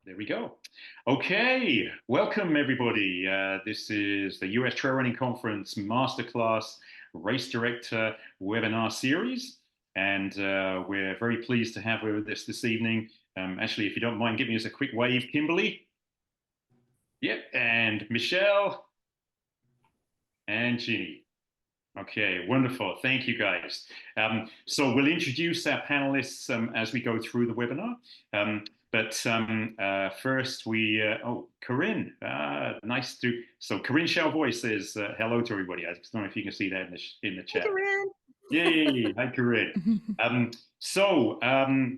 There we go. Okay, welcome everybody. This is the US Trail Running Conference Masterclass Race Director webinar series. And we're very pleased to have with us this evening. Actually, if you don't mind giving us a quick wave, Kimberly. Yep, and Michelle and Ginny. Okay, wonderful. Thank you, guys. So we'll introduce our panelists as we go through the webinar. First, Corinne, nice to. So Corinne Chalvoy says hello to everybody. I don't know if you can see that in the chat. Hey, Corinne. Yay! Hi, Corinne.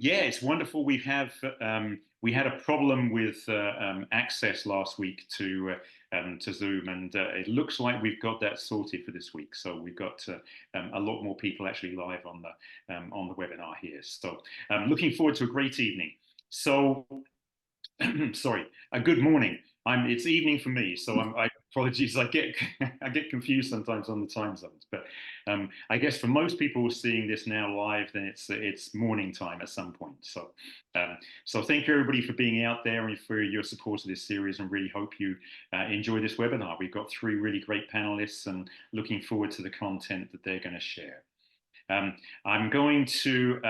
Yeah, it's wonderful. We had a problem with access last week to Zoom, and it looks like we've got that sorted for this week. So we've got a lot more people actually live on the webinar here. So looking forward to a great evening. So, sorry, good morning. It's evening for me, so I apologies. I get confused sometimes on the time zones, but I guess for most people seeing this now live, then it's morning time at some point. So thank you everybody for being out there and for your support of this series, and really hope you enjoy this webinar. We've got three really great panelists, and looking forward to the content that they're going to share. I'm going to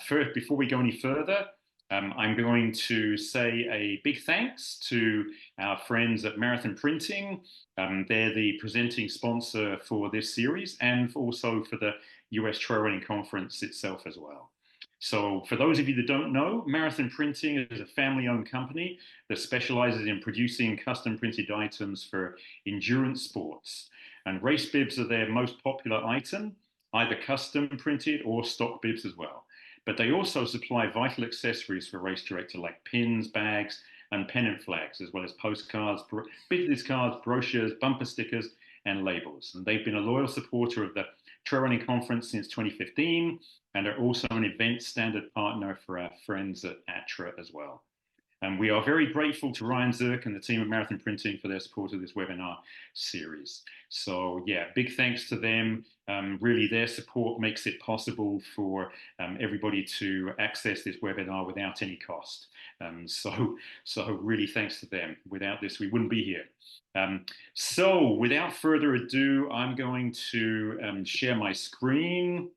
first, before we go any further, I'm going to say a big thanks to our friends at Marathon Printing. They're the presenting sponsor for this series, and also for the US Trail Running Conference itself as well. So for those of you that don't know, Marathon Printing is a family-owned company that specializes in producing custom printed items for endurance sports. And race bibs are their most popular item, either custom printed or stock bibs as well. But they also supply vital accessories for race director like pins, bags, and pennant flags, as well as postcards, business cards, brochures, bumper stickers, and labels. And they've been a loyal supporter of the Trail Running Conference since 2015, and are also an event standard partner for our friends at ATRA as well. And we are very grateful to Ryan Zirk and the team at Marathon Printing for their support of this webinar series. So yeah, big thanks to them. Really, their support makes it possible for everybody to access this webinar without any cost. So really thanks to them. Without this, we wouldn't be here. So without further ado, I'm going to share my screen.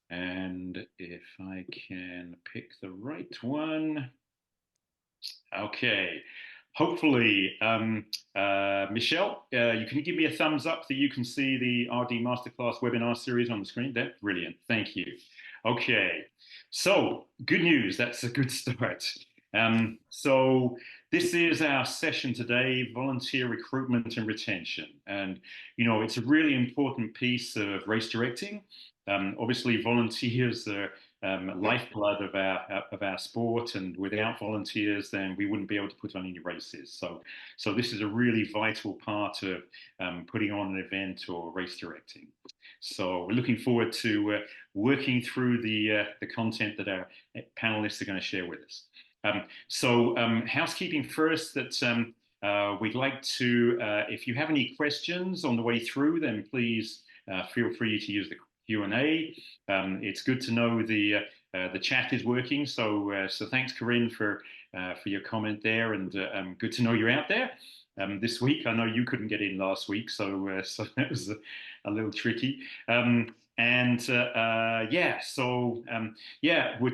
And if I can pick the right one. Okay, hopefully, Michelle, you can give me a thumbs up that you can see the RD Masterclass webinar series on the screen there. Brilliant, thank you. Okay, so good news, that's a good start. So this is our session today, volunteer recruitment and retention. And, you know, it's a really important piece of race directing. Obviously, volunteers are lifeblood of our sport, and without volunteers, then we wouldn't be able to put on any races. So this is a really vital part of putting on an event or race directing. So we're looking forward to working through the content that our panelists are going to share with us. Housekeeping first, that we'd like to, if you have any questions on the way through, then please feel free to use the Q&A. It's good to know the chat is working. So thanks, Corinne, for your comment there, and good to know you're out there this week. I know you couldn't get in last week, so that was a little tricky. We'll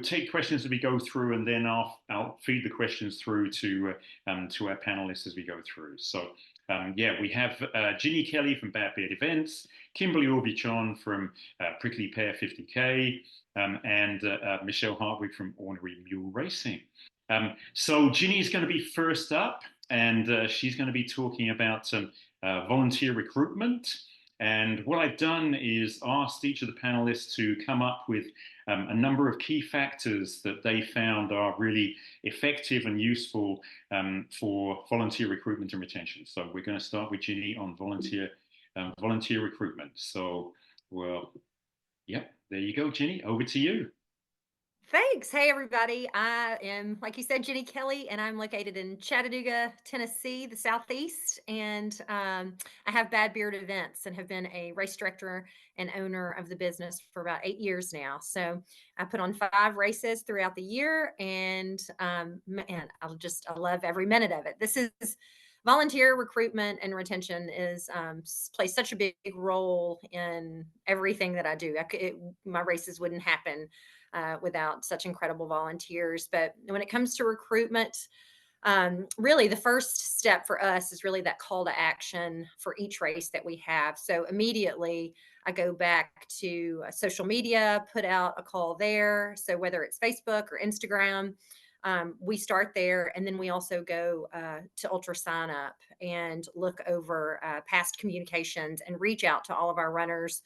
take questions as we go through, and then I'll feed the questions through to our panelists as we go through. So we have Ginny Kelly from Bad Beard Events, Kimberly Orbichon from Prickly Pear 50K, and Michelle Hartwig from Ornery Mule Racing. So Ginny is going to be first up, and she's going to be talking about volunteer recruitment. And what I've done is asked each of the panelists to come up with a number of key factors that they found are really effective and useful for volunteer recruitment and retention. So we're going to start with Ginny on volunteer recruitment. So, well, yeah, there you go, Ginny, over to you. Thanks. Hey, everybody. I am, like you said, Jenny Kelly, and I'm located in Chattanooga, Tennessee, the Southeast. And I have Bad Beard Events and have been a race director and owner of the business for about 8 years now. So I put on 5 races throughout the year, and man, I love every minute of it. This is volunteer recruitment and retention is plays such a big role in everything that I do. My races wouldn't happen without such incredible volunteers. But when it comes to recruitment, really the first step for us is really that call to action for each race that we have. So immediately I go back to social media, put out a call there. So whether it's Facebook or Instagram, we start there, and then we also go to Ultra Sign Up and look over past communications and reach out to all of our runners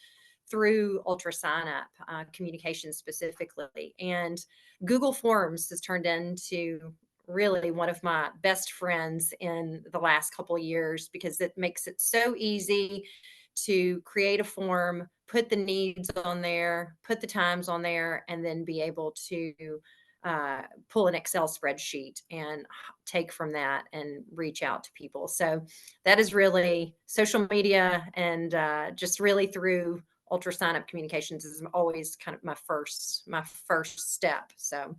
through Ultra Sign Up communications specifically. And Google Forms has turned into really one of my best friends in the last couple of years because it makes it so easy to create a form, put the needs on there, put the times on there, and then be able to pull an Excel spreadsheet and take from that and reach out to people. So that is really social media and just really through Ultra Sign Up communications is always kind of my first step. So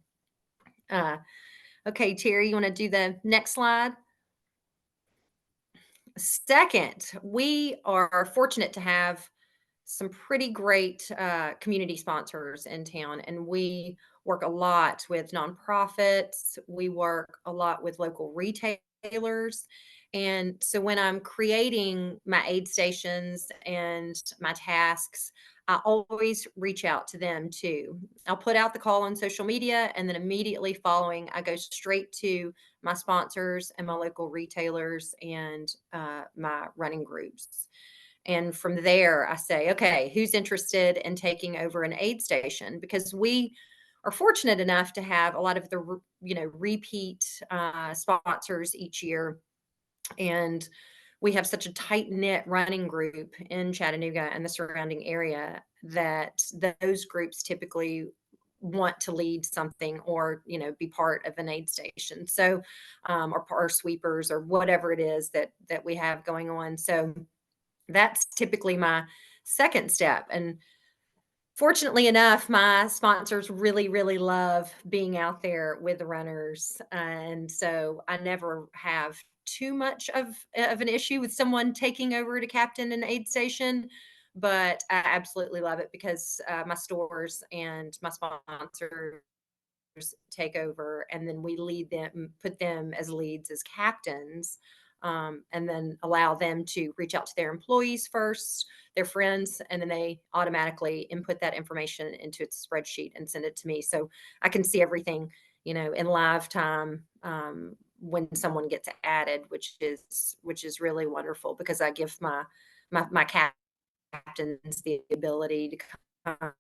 okay, Terry, you want to do the next slide? Second, we are fortunate to have some pretty great community sponsors in town, and we work a lot with nonprofits. We work a lot with local retailers. And so when I'm creating my aid stations and my tasks, I always reach out to them too. I'll put out the call on social media, and then immediately following, I go straight to my sponsors and my local retailers and my running groups. And from there, I say, okay, who's interested in taking over an aid station? Because we are fortunate enough to have a lot of the repeat sponsors each year, and we have such a tight knit running group in Chattanooga and the surrounding area that those groups typically want to lead something or be part of an aid station, so or sweepers or whatever it is that we have going on. So that's typically my second step. And fortunately enough, my sponsors really, really love being out there with the runners. And so I never have too much of an issue with someone taking over to captain an aid station. But I absolutely love it because my stores and my sponsors take over, and then we lead them, put them as leads as captains, and then allow them to reach out to their employees first, their friends, and then they automatically input that information into its spreadsheet and send it to me, so I can see everything, in live time when someone gets added, which is really wonderful because I give my captains the ability to come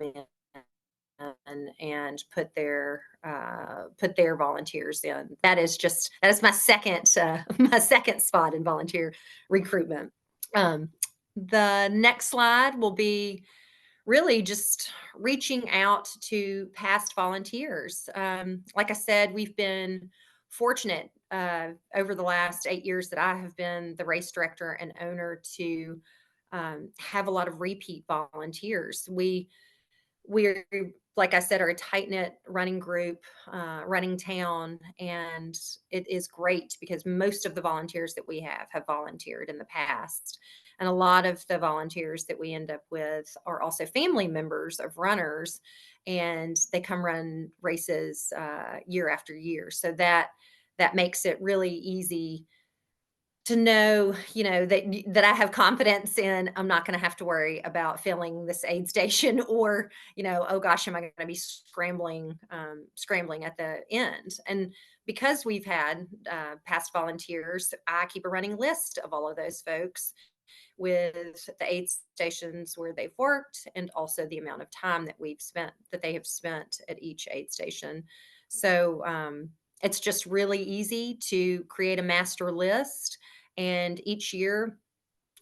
in and put their volunteers in. That is my second my second spot in volunteer recruitment. The next slide will be really just reaching out to past volunteers. Like I said, we've been fortunate over the last 8 years that I have been the race director and owner to have a lot of repeat volunteers. We're, like I said, are a tight knit running group, running town, and it is great because most of the volunteers that we have volunteered in the past, and a lot of the volunteers that we end up with are also family members of runners, and they come run races year after year. So that makes it really easy to know, that I have confidence in. I'm not going to have to worry about filling this aid station or, oh gosh, am I going to be scrambling at the end? And because we've had past volunteers, I keep a running list of all of those folks with the aid stations where they've worked and also the amount of time that they have spent at each aid station. So it's just really easy to create a master list, and each year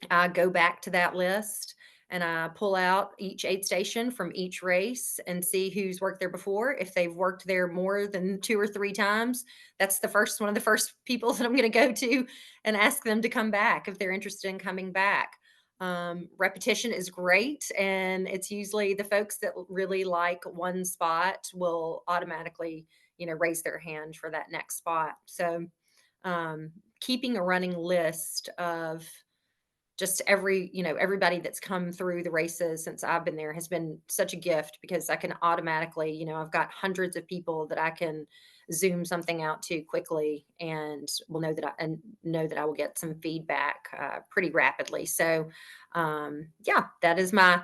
I go back to that list and I pull out each aid station from each race and see who's worked there before. If they've worked there more than 2 or 3 times, that's one of the first people that I'm gonna go to and ask them to come back if they're interested in coming back. Repetition is great, and it's usually the folks that really like one spot will automatically, raise their hand for that next spot. So, keeping a running list of just everybody that's come through the races since I've been there has been such a gift because I can automatically, I've got hundreds of people that I can zoom something out to quickly and will know that I will get some feedback pretty rapidly. So yeah, that is my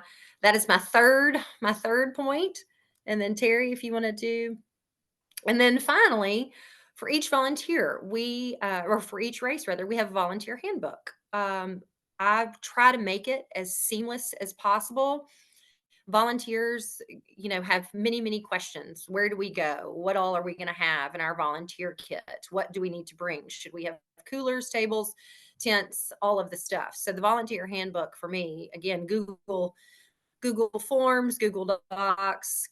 third point. And then Terry, if you want to do, and then finally, for each volunteer, or for each race rather, we have a volunteer handbook. I try to make it as seamless as possible. Volunteers, have many, many questions. Where do we go? What all are we going to have in our volunteer kit? What do we need to bring? Should we have coolers, tables, tents, all of the stuff? So the volunteer handbook for me, again, Google Forms, Google Docs,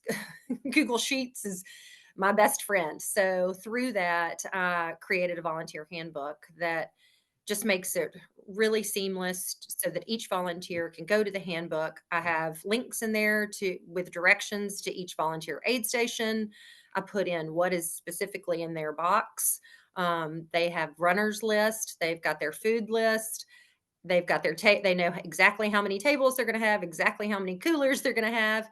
Google Sheets is my best friend. So through that, I created a volunteer handbook that just makes it really seamless so that each volunteer can go to the handbook. I have links in there with directions to each volunteer aid station. I put in what is specifically in their box. They have runner's list. They've got their food list. They've got they know exactly how many tables they're going to have, exactly how many coolers they're going to have.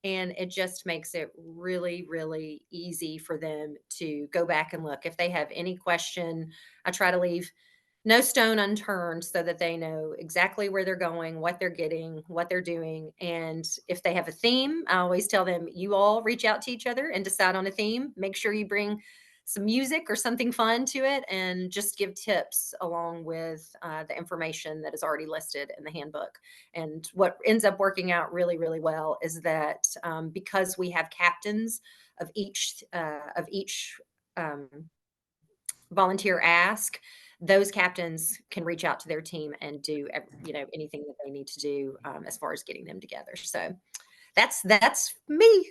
And it just makes it really, really easy for them to go back and look. If they have any question, I try to leave no stone unturned so that they know exactly where they're going, what they're getting, what they're doing. And if they have a theme, I always tell them, you all reach out to each other and decide on a theme. Make sure you bring some music or something fun to it and just give tips along with the information that is already listed in the handbook. And what ends up working out really, really well is that because we have captains of each um, volunteer ask, those captains can reach out to their team and do anything that they need to do as far as getting them together. So that's me.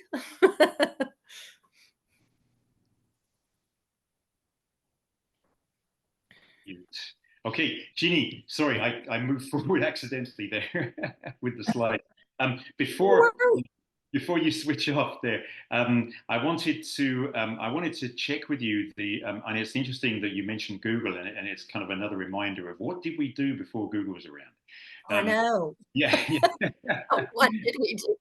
Okay, Ginny, sorry, I moved forward accidentally there with the slide. Before you switch off there, I wanted to check with you and it's interesting that you mentioned Google, and it's kind of another reminder of what did we do before Google was around. I know. Yeah, yeah. What did we do?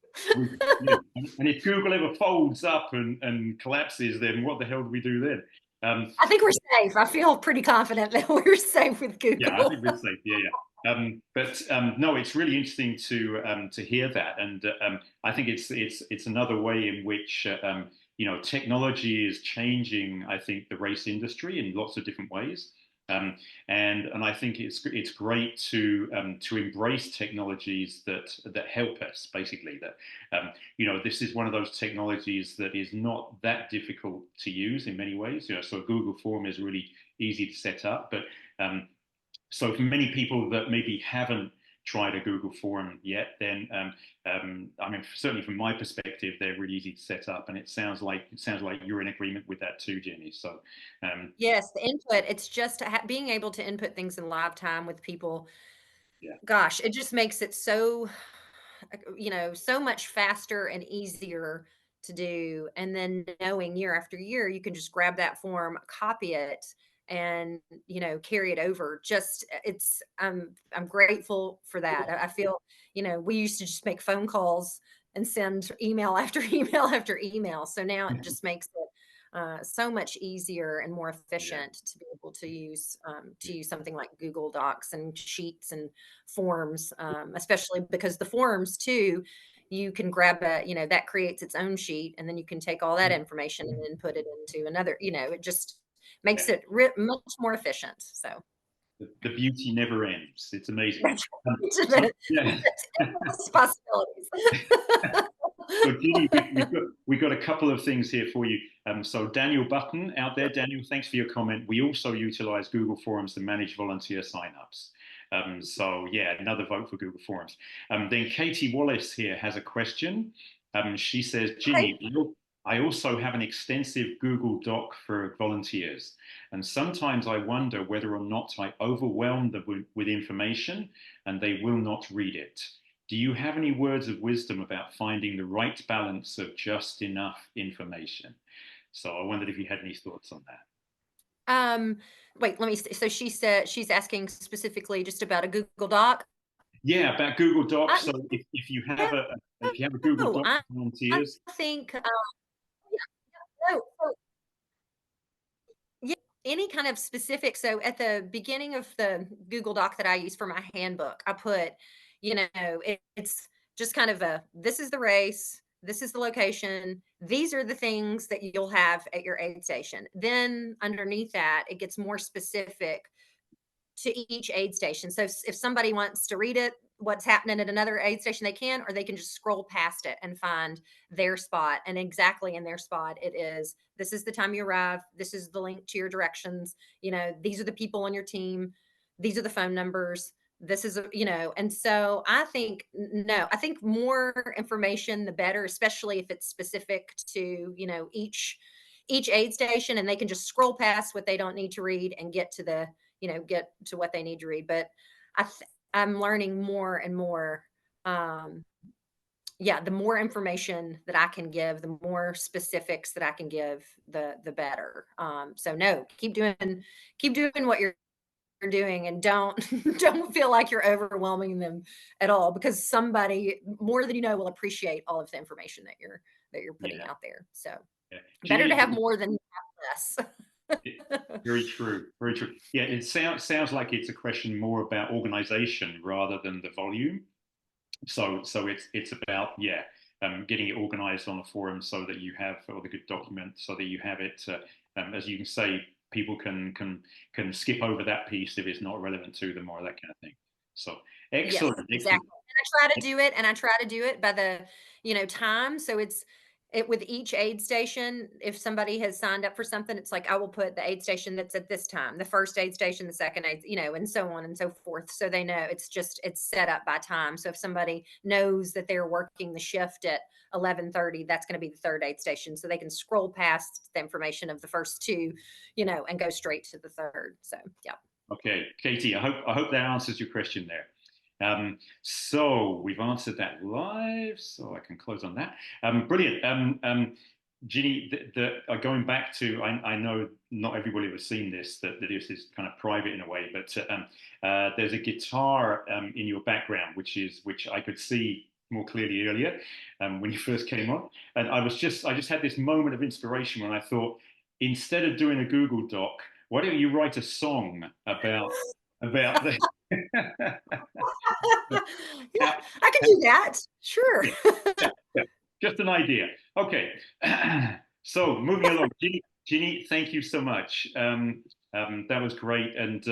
And if Google ever folds up and collapses, then what the hell do we do then? I think we're safe. I feel pretty confident that we're safe with Google. Yeah, I think we're safe. Yeah. But no, it's really interesting to hear that, and I think it's another way in which technology is changing. I think the race industry in lots of different ways, and I think it's great to embrace technologies that help us. Basically, that this is one of those technologies that is not that difficult to use in many ways. So Google Form is really easy to set up, but so for many people that maybe haven't tried a Google form yet, then I mean, certainly from my perspective, they're really easy to set up, and it sounds like you're in agreement with that too, Jenny. So yes, the input. It's just being able to input things in live time with people. yeah, Gosh, it just makes it so so much faster and easier to do. And then knowing year after year, you can just grab that form, copy it, and carry it over. Just I'm grateful for that. I feel we used to just make phone calls and send email after email after email. So now it just makes it so much easier and more yeah, efficient to be able to use something like Google Docs and Sheets and forms, especially because the forms too, you can grab that creates its own sheet, and then you can take all that information and then put it into another. It just yeah. makes it much more efficient. So The beauty never ends. It's amazing. that's So, yeah. possibilities. So, Judy, we've got a couple of things here for you. So, Daniel Button out there, Daniel, thanks for your comment. We also utilize Google Forms to manage volunteer signups. So yeah, another vote for Google Forms. Then Katie Wallace here has a question. She says, Okay. Ginny, I also have an extensive Google Doc for volunteers, and sometimes I wonder whether or not I overwhelm them with information and they will not read it. Do you have any words of wisdom about finding the right balance of just enough information? So I wondered if you had any thoughts on that. Um, Wait, let me see. So she said she's asking specifically just about a Google Doc. Yeah, about Google Docs. I, So if you have a no, if you have a Google Doc I, for I volunteers, think, no, yeah, any kind of specific. So at the beginning of the Google Doc that I use for my handbook, I put, it's just kind of this is the race, this is the location, these are the things that you'll have at your aid station. Then underneath that, it gets more specific to each aid station. So if somebody wants to read it, what's happening at another aid station, they can, or they can just scroll past it and find their spot. And exactly in their spot, it is, this is the time you arrive. This is the link to your directions. These are the people on your team. These are the phone numbers. This is, and so I think, no, I think more information, the better, especially if it's specific to, each aid station, and they can just scroll past what they don't need to read and get to what they need to read. But I'm learning more and more. Yeah, the more information that I can give, the more specifics that I can give, the better. So no, keep doing what you're doing, and don't don't feel like you're overwhelming them at all, because somebody more than will appreciate all of the information that you're putting yeah, out there. So yeah. better to Ginny, have more than have less. very true, very true. Yeah, it sounds like it's a question more about organization rather than the volume. So it's about getting it organized on a forum so that you have all the good documents, so that you have it as you can say, people can skip over that piece if it's not relevant to them or that kind of thing. So Yes, excellent, excellent. exactly. And I try to do it by the, time. So with each aid station, if somebody has signed up for something, it's like I will put the aid station that's at this time, the first aid station, the second aid, and so on and so forth. So they know it's set up by time. So if somebody knows that they're working the shift at 11:30, that's going to be the third aid station. So they can scroll past the information of the first two, and go straight to the third. So yeah. Okay, Katie, I hope that answers your question there. So we've answered that live, so I can close on that. Brilliant. Ginny, going back to, I know not everybody has seen this, that this is kind of private in a way, but there's a guitar in your background, which I could see more clearly earlier when you first came on, and I just had this moment of inspiration when I thought, instead of doing a Google Doc, why don't you write a song about the Yeah, I can do that. Sure. yeah, yeah, yeah. Just an idea. Okay. So moving along, Ginny, thank you so much. That was great. And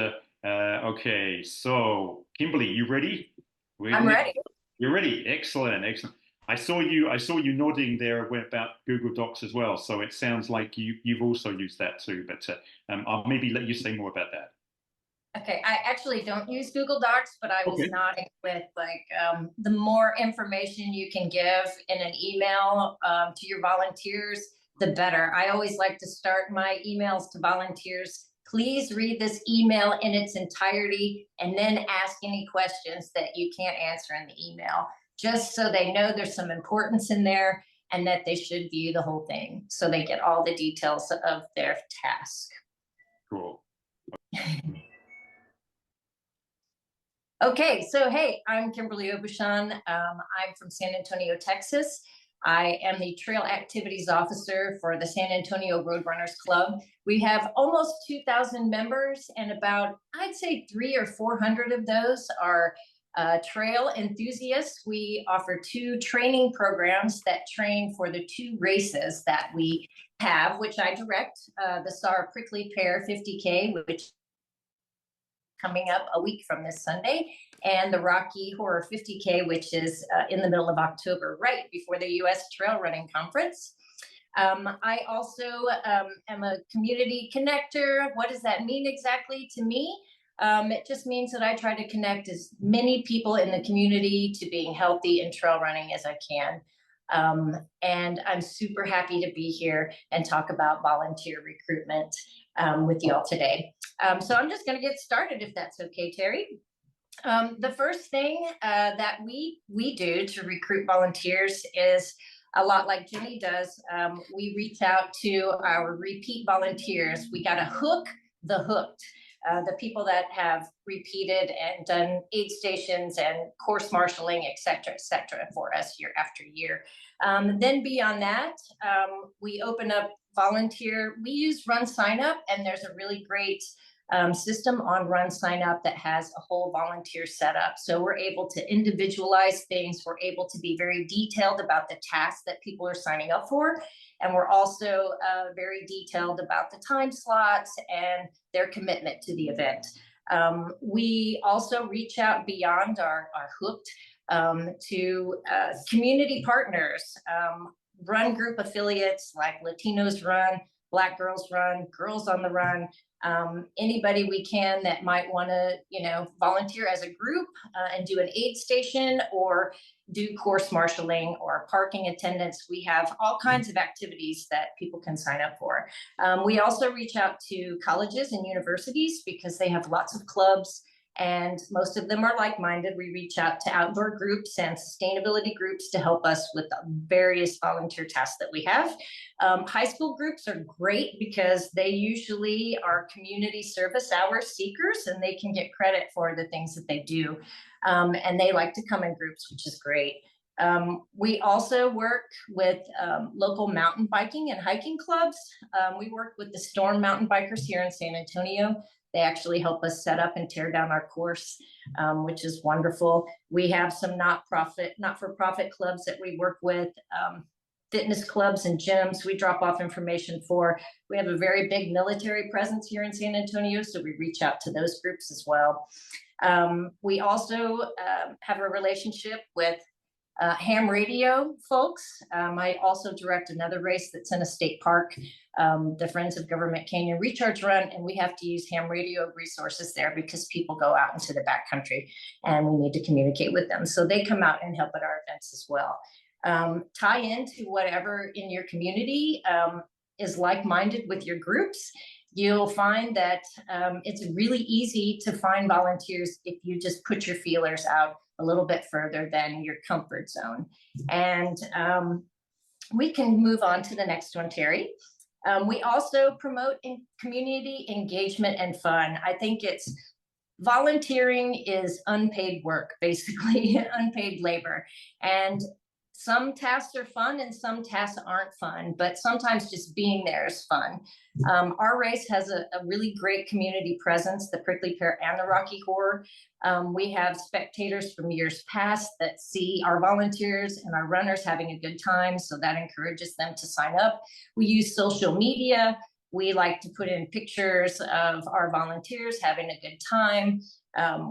okay, so Kimberly, you ready? I'm ready. You're ready. Excellent, excellent. I saw you nodding there about Google Docs as well. So it sounds like you've also used that too. But I'll maybe let you say more about that. Okay, I actually don't use Google Docs, but I was Okay. nodding with the more information you can give in an email to your volunteers, the better. I always like to start my emails to volunteers. Please read this email in its entirety and then ask any questions that you can't answer in the email, just so they know there's some importance in there and that they should view the whole thing so they get all the details of their task. Cool. Okay, so hey, I'm Kimberly Obushan. I'm from San Antonio, Texas. I am the Trail Activities Officer for the San Antonio Roadrunners Club. We have almost 2,000 members, and about, I'd say 300 or 400 of those are trail enthusiasts. We offer 2 training programs that train for the 2 races that we have, which I direct, the SAR Prickly Pear 50K, which coming up a week from this Sunday, and the Rocky Horror 50K, which is in the middle of October, right before the US Trail Running Conference. I also am a community connector. What does that mean exactly to me? It just means that I try to connect as many people in the community to being healthy and trail running as I can. And I'm super happy to be here and talk about volunteer recruitment with y'all today. So I'm just going to get started, if that's okay, Terry. The first thing that we do to recruit volunteers is a lot like Jenny does. We reach out to our repeat volunteers. We got to hook the hooked. The people that have repeated and done aid stations and course marshaling, et cetera, for us year after year. Then beyond that, we open up volunteer. We use Run Sign Up, and there's a really great system on Run Sign Up that has a whole volunteer setup. So we're able to individualize things. We're able to be very detailed about the tasks that people are signing up for. And we're also very detailed about the time slots and their commitment to the event. We also reach out beyond our hooked to community partners, run group affiliates like Latinos Run, Black Girls Run, Girls on the Run, anybody we can that might want to, volunteer as a group and do an aid station or do course marshaling or parking attendance. We have all kinds of activities that people can sign up for. We also reach out to colleges and universities because they have lots of clubs and most of them are like-minded. We reach out to outdoor groups and sustainability groups to help us with the various volunteer tasks that we have. High school groups are great because they usually are community service hour seekers and they can get credit for the things that they do. And they like to come in groups, which is great. We also work with local mountain biking and hiking clubs. We work with the Storm Mountain Bikers here in San Antonio. They actually help us set up and tear down our course, which is wonderful. We have some not-for-profit clubs that we work with, fitness clubs and gyms we drop off information for. We have a very big military presence here in San Antonio, so we reach out to those groups as well. We also have a relationship with ham radio folks. I also direct another race that's in a state park, the Friends of Government Canyon Recharge Run, and we have to use ham radio resources there because people go out into the backcountry and we need to communicate with them. So they come out and help at our events as well. Tie into whatever in your community is like-minded with your groups. You'll find that it's really easy to find volunteers if you just put your feelers out a little bit further than your comfort zone. And we can move on to the next one, Terry. We also promote community engagement and fun. I think volunteering is unpaid work, basically, unpaid labor. And some tasks are fun and some tasks aren't fun, but sometimes just being there is fun. Our race has a really great community presence, the Prickly Pear and the Rocky Horror. We have spectators from years past that see our volunteers and our runners having a good time, so that encourages them to sign up. We use social media. We like to put in pictures of our volunteers having a good time.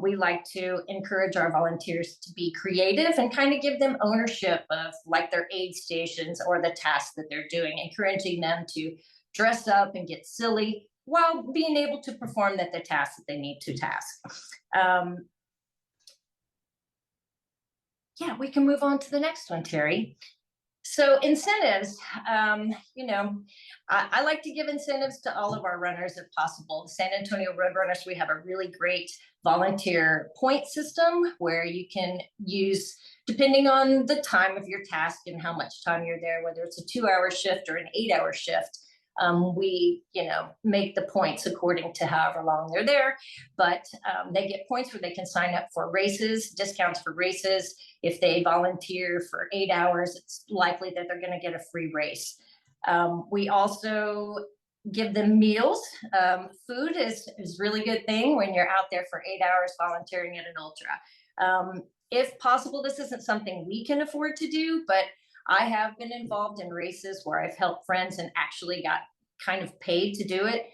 We like to encourage our volunteers to be creative and kind of give them ownership of like their aid stations or the tasks that they're doing, encouraging them to dress up and get silly while being able to perform the tasks that they need to task. Yeah, we can move on to the next one, Terry. So incentives, I like to give incentives to all of our runners if possible. The San Antonio Road Runners, we have a really great volunteer point system where you can use, depending on the time of your task and how much time you're there, whether it's a 2-hour shift or an 8-hour shift. We, make the points according to however long they're there, but they get points where they can sign up for races, discounts for races. If they volunteer for 8 hours, it's likely that they're going to get a free race. We also give them meals. Food is a really good thing when you're out there for 8 hours volunteering at an ultra. If possible, this isn't something we can afford to do, but I have been involved in races where I've helped friends and actually got kind of paid to do it.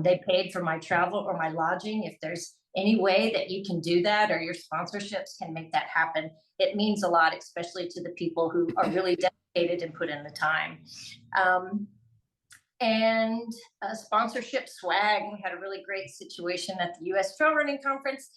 They paid for my travel or my lodging. If there's any way that you can do that or your sponsorships can make that happen, it means a lot, especially to the people who are really dedicated and put in the time. and sponsorship swag. We had a really great situation at the US Trail Running Conference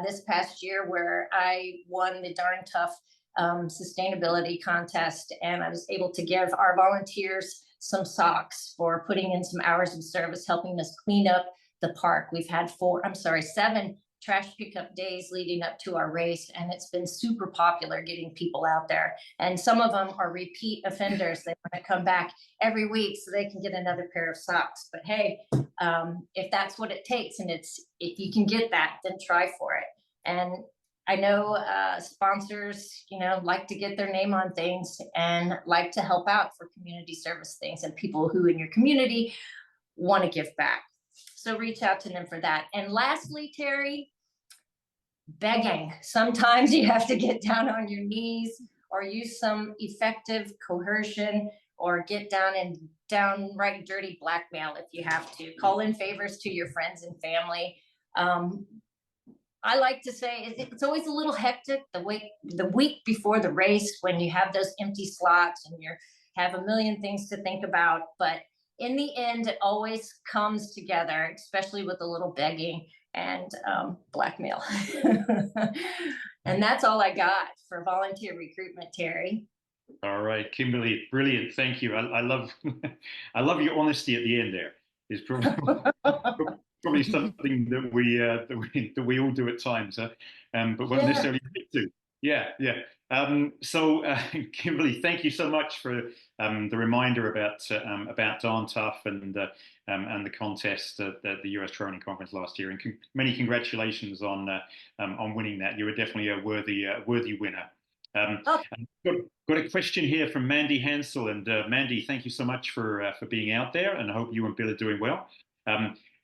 this past year where I won the Darn Tough sustainability contest, and I was able to give our volunteers some socks for putting in some hours of service, helping us clean up the park. We've had 7 trash pickup days leading up to our race, and it's been super popular getting people out there. And some of them are repeat offenders. They want to come back every week so they can get another pair of socks. But hey, if that's what it takes, and if you can get that, then try for it. And I know sponsors, like to get their name on things and like to help out for community service things and people who in your community want to give back. So reach out to them for that. And lastly, Terry, begging. Sometimes you have to get down on your knees or use some effective coercion or get down and downright dirty blackmail if you have to. Call in favors to your friends and family. I like to say it's always a little hectic the week before the race when you have those empty slots and you have a million things to think about. But in the end, it always comes together, especially with a little begging and blackmail. And that's all I got for volunteer recruitment, Terry. All right, Kimberly, brilliant. Thank you. I love I love your honesty at the end there. It's probably something that we all do at times, but won't necessarily need to. Yeah. So, Kimberly, thank you so much for the reminder about Darn Tough and the contest at the US Trail Running Conference last year. And many congratulations on winning that. You were definitely a worthy winner. Got a question here from Mandy Hansel, and Mandy, thank you so much for being out there, and I hope you and Bill are doing well.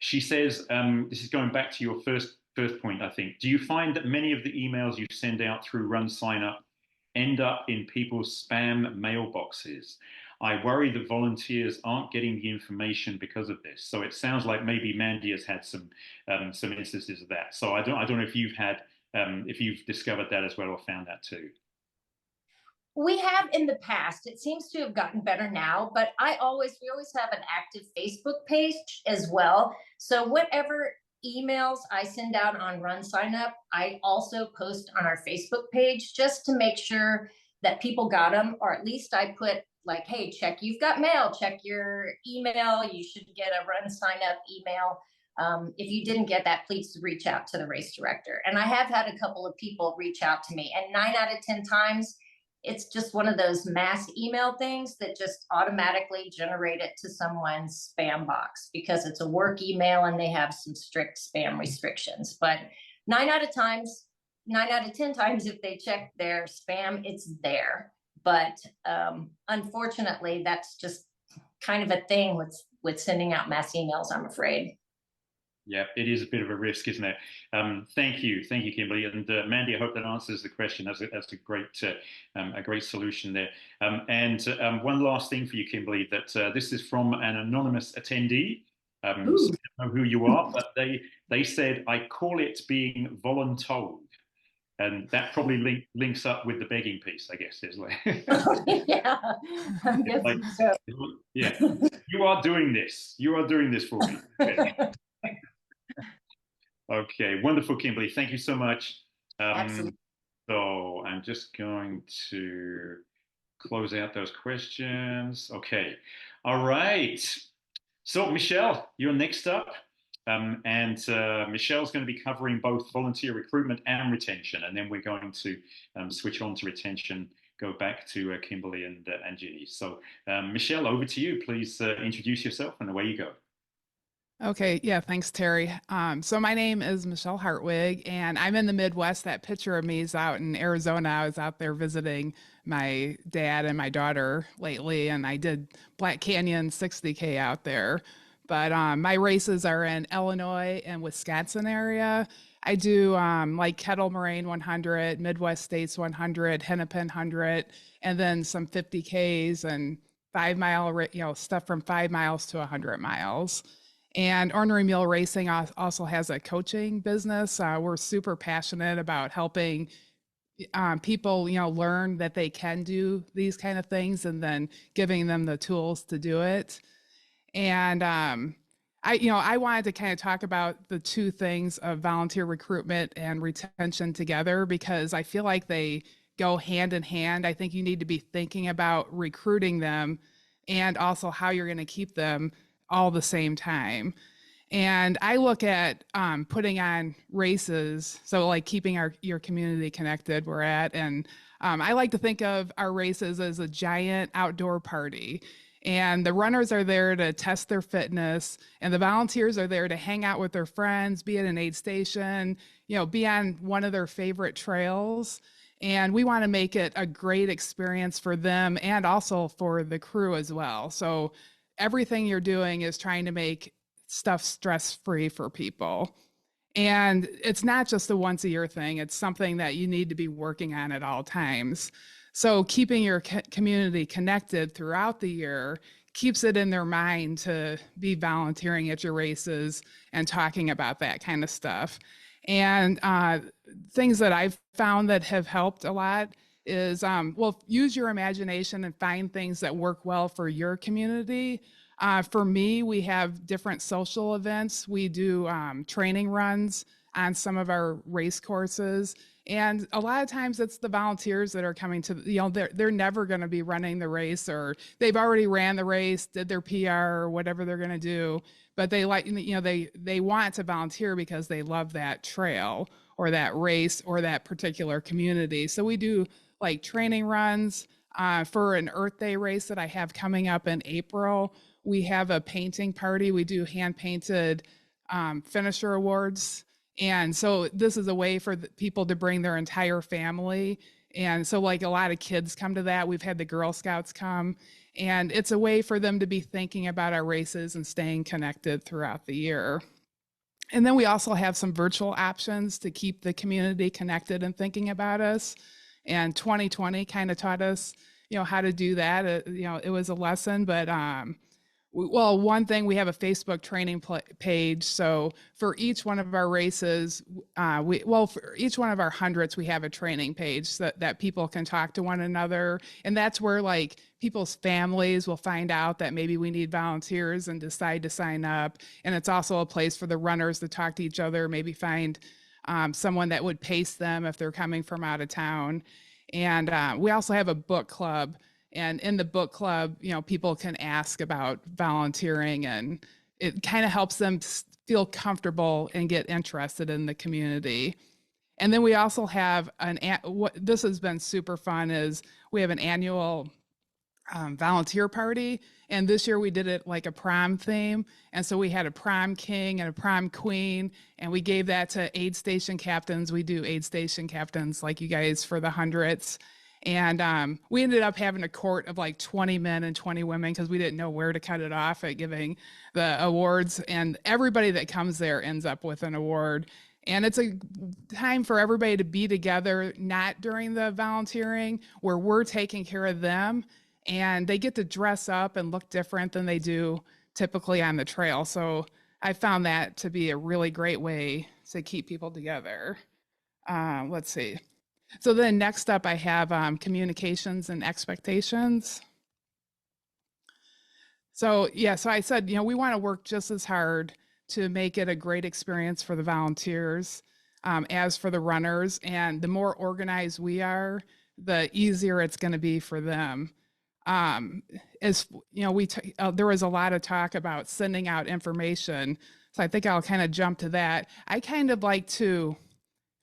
She says, this is going back to your first point, I think. Do you find that many of the emails you send out through Run Sign Up end up in people's spam mailboxes? I worry that volunteers aren't getting the information because of this. So it sounds like maybe Mandy has had some instances of that. So I don't know if you've discovered that as well or found that too. We have in the past. It seems to have gotten better now, but we always have an active Facebook page as well. So whatever emails I send out on Run Sign Up, I also post on our Facebook page just to make sure that people got them, or at least I put like, hey, check, you've got mail, check your email. You should get a Run Sign Up email. If you didn't get that, please reach out to the race director. And I have had a couple of people reach out to me, and 9 out of 10 times, it's just one of those mass email things that just automatically generate it to someone's spam box because it's a work email and they have some strict spam restrictions. But 9 out of 10 times, if they check their spam, it's there. But unfortunately, that's just kind of a thing with sending out mass emails, I'm afraid. Yeah, it is a bit of a risk, isn't it? Thank you, Kimberly, and Mandy. I hope that answers the question. That's a great solution there. And one last thing for you, Kimberly. That this is from an anonymous attendee. So I don't know who you are, but they said, I call it being voluntold. And that probably links up with the begging piece, I guess. Is like, yeah, I'm guessing so. Yeah, you are doing this. You are doing this for me. Okay, wonderful, Kimberly. Thank you so much. Absolutely. So I'm just going to close out those questions. Okay, all right. So Michelle, you're next up. And Michelle's going to be covering both volunteer recruitment and retention. And then we're going to switch on to retention, go back to Kimberly and Ginny. So Michelle, over to you. Please introduce yourself and away you go. Okay, yeah, thanks, Terry. So my name is Michelle Hartwig, and I'm in the Midwest. That picture of me is out in Arizona. I was out there visiting my dad and my daughter lately, and I did Black Canyon 60K out there. But my races are in Illinois and Wisconsin area. I do like Kettle Moraine 100, Midwest States 100, Hennepin 100, and then some 50Ks and 5 mile, stuff from 5 miles to 100 miles. And Ornery Mule Racing also has a coaching business. We're super passionate about helping people, learn that they can do these kind of things and then giving them the tools to do it. And I wanted to kind of talk about the two things of volunteer recruitment and retention together, because I feel like they go hand in hand. I think you need to be thinking about recruiting them and also how you're going to keep them all the same time. And I look at putting on races, so like keeping your community connected. We're at, and I like to think of our races as a giant outdoor party. And the runners are there to test their fitness, and the volunteers are there to hang out with their friends, be at an aid station, be on one of their favorite trails. And we want to make it a great experience for them and also for the crew as well. So everything you're doing is trying to make stuff stress-free for people. And it's not just a once a year thing, it's something that you need to be working on at all times. So keeping your community connected throughout the year keeps it in their mind to be volunteering at your races and talking about that kind of stuff. And things that I've found that have helped a lot is, use your imagination and find things that work well for your community. For me, we have different social events. We do training runs on some of our race courses. And a lot of times it's the volunteers that are coming to, they're never going to be running the race, or they've already ran the race, did their PR or whatever they're going to do. But they they want to volunteer because they love that trail or that race or that particular community. So we do like training runs for an Earth Day race that I have coming up in April. We have a painting party. We do hand painted finisher awards. And so this is a way for people to bring their entire family. And so like a lot of kids come to that. We've had the Girl Scouts come, and it's a way for them to be thinking about our races and staying connected throughout the year. And then we also have some virtual options to keep the community connected and thinking about us. And 2020 kind of taught us, how to do that. It was a lesson, but one thing, we have a Facebook training page. So for each one of our races, for each one of our hundreds, we have a training page so that people can talk to one another. And that's where like people's families will find out that maybe we need volunteers and decide to sign up. And it's also a place for the runners to talk to each other, maybe find someone that would pace them if they're coming from out of town. And we also have a book club. And in the book club, people can ask about volunteering, and it kind of helps them feel comfortable and get interested in the community. And then we also have what this has been super fun is we have an annual volunteer party. And this year we did it like a prom theme. And so we had a prom king and a prom queen, and we gave that to aid station captains. We do aid station captains like you guys for the hundreds. And we ended up having a court of like 20 men and 20 women because we didn't know where to cut it off at giving the awards. And everybody that comes there ends up with an award. And it's a time for everybody to be together, not during the volunteering, where we're taking care of them. And they get to dress up and look different than they do typically on the trail. So I found that to be a really great way to keep people together. Let's see. So then next up, I have communications and expectations. So I said, we want to work just as hard to make it a great experience for the volunteers as for the runners. And the more organized we are, the easier it's going to be for them. As there was a lot of talk about sending out information. So I think I'll kind of jump to that. I kind of like to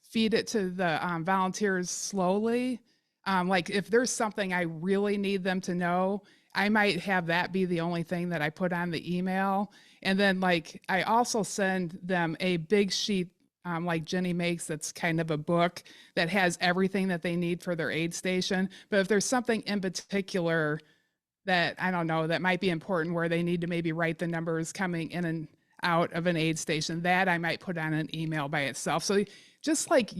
feed it to the volunteers slowly. Like if there's something I really need them to know, I might have that be the only thing that I put on the email. And then like I also send them a big sheet like Jenny makes, that's kind of a book that has everything that they need for their aid station. But if there's something in particular that, I don't know, that might be important where they need to maybe write the numbers coming in and out of an aid station, that I might put on an email by itself. So just like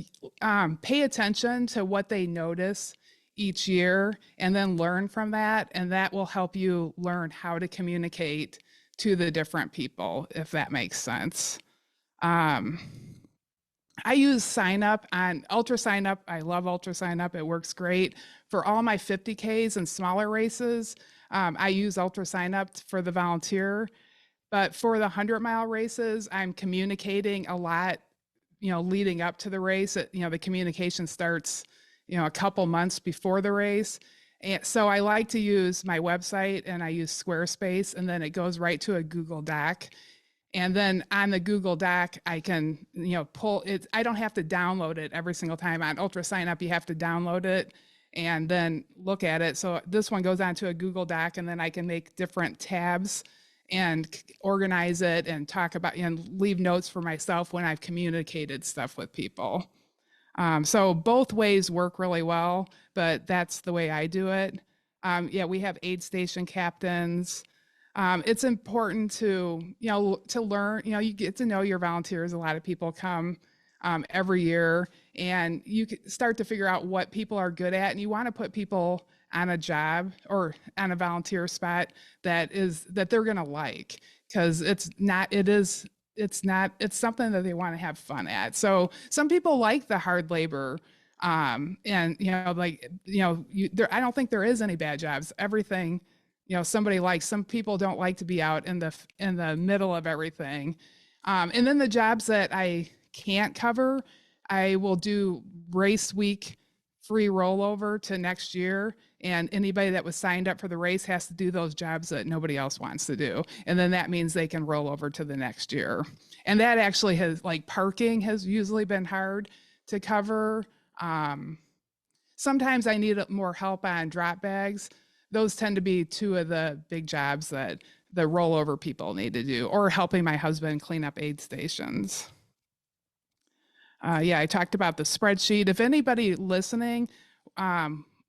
pay attention to what they notice each year and then learn from that. And that will help you learn how to communicate to the different people, if that makes sense. I use sign up on Ultra Sign Up. I love Ultra Sign Up. It works great for all my 50Ks and smaller races. I use Ultra Sign Up for the volunteer, but for the 100-mile races, I'm communicating a lot, leading up to the race. The communication starts, a couple months before the race. And so I like to use my website, and I use Squarespace, and then it goes right to a Google Doc. And then on the Google Doc, I can, pull it. I don't have to download it every single time. On Ultra Sign Up, you have to download it and then look at it. So this one goes onto a Google Doc, and then I can make different tabs and organize it and talk about and leave notes for myself when I've communicated stuff with people. So both ways work really well, but that's the way I do it. We have aid station captains. It's important to, to learn, you get to know your volunteers. A lot of people come every year, and you start to figure out what people are good at, and you want to put people on a job or on a volunteer spot that they're going to like, because it's something that they want to have fun at. So some people like the hard labor. I don't think there is any bad jobs. Everything, somebody likes. Some people don't like to be out in the middle of everything. And then the jobs that I can't cover, I will do race week free rollover to next year. And anybody that was signed up for the race has to do those jobs that nobody else wants to do. And then that means they can roll over to the next year. And that actually has, like, parking has usually been hard to cover. Sometimes I need more help on drop bags. Those tend to be two of the big jobs that the rollover people need to do, or helping my husband clean up aid stations. I talked about the spreadsheet. If anybody listening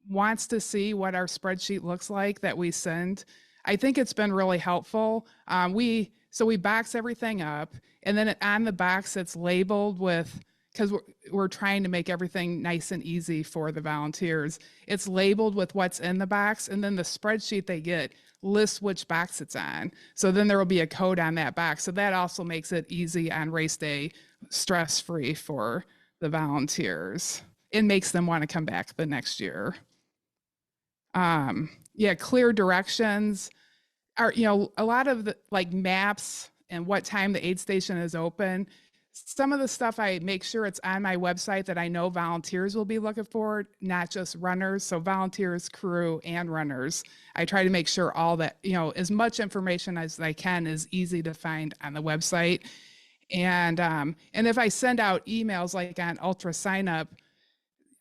wants to see what our spreadsheet looks like that we send, I think it's been really helpful. We box everything up, and then on the box it's labeled with, because we're trying to make everything nice and easy for the volunteers. It's labeled with what's in the box, and then the spreadsheet they get lists which box it's on. So then there will be a code on that box. So that also makes it easy on race day, stress-free for the volunteers. It makes them want to come back the next year. Clear directions are, a lot of the maps and what time the aid station is open. Some of the stuff I make sure it's on my website that I know volunteers will be looking for, not just runners. So volunteers, crew, and runners. I try to make sure all that, as much information as I can is easy to find on the website. And if I send out emails like on Ultra Sign Up,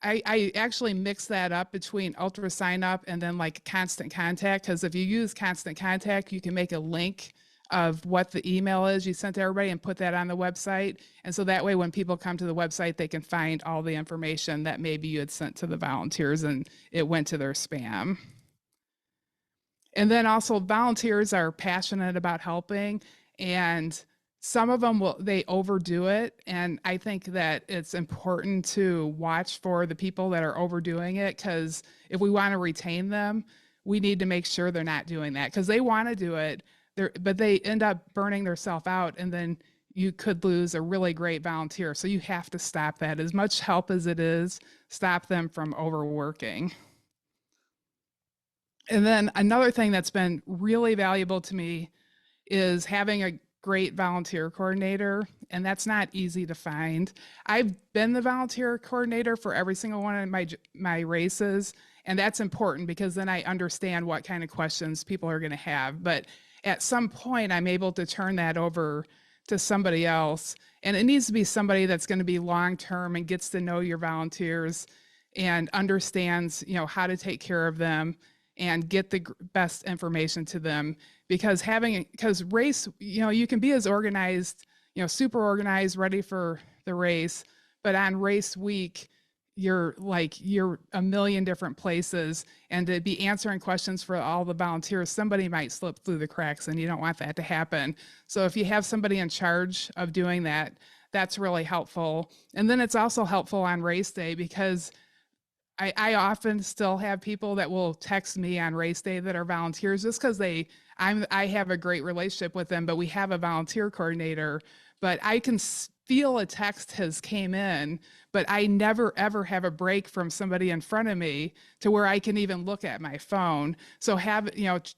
I actually mix that up between Ultra Sign Up and then like Constant Contact, because if you use Constant Contact, you can make a link of what the email is you sent to everybody and put that on the website. And so that way, when people come to the website, they can find all the information that maybe you had sent to the volunteers and it went to their spam. And then also, volunteers are passionate about helping, and some of them they overdo it. And I think that it's important to watch for the people that are overdoing it, because if we want to retain them, we need to make sure they're not doing that, because they want to do it, but they end up burning themselves out, and then you could lose a really great volunteer. So you have to stop that. As much help as it is, stop them from overworking. And then another thing that's been really valuable to me is having a great volunteer coordinator, and that's not easy to find. I've been the volunteer coordinator for every single one of my races, and that's important because then I understand what kind of questions people are going to have. But at some point, I'm able to turn that over to somebody else, and it needs to be somebody that's going to be long-term and gets to know your volunteers and understands, how to take care of them and get the best information to them. Because race, you can be as organized, super organized, ready for the race, but on race week, you're a million different places, and to be answering questions for all the volunteers, somebody might slip through the cracks, and you don't want that to happen. So if you have somebody in charge of doing that, that's really helpful. And then it's also helpful on race day, because I often still have people that will text me on race day that are volunteers, just because I have a great relationship with them, but we have a volunteer coordinator, but I can feel a text has came in, but I never ever have a break from somebody in front of me to where I can even look at my phone. So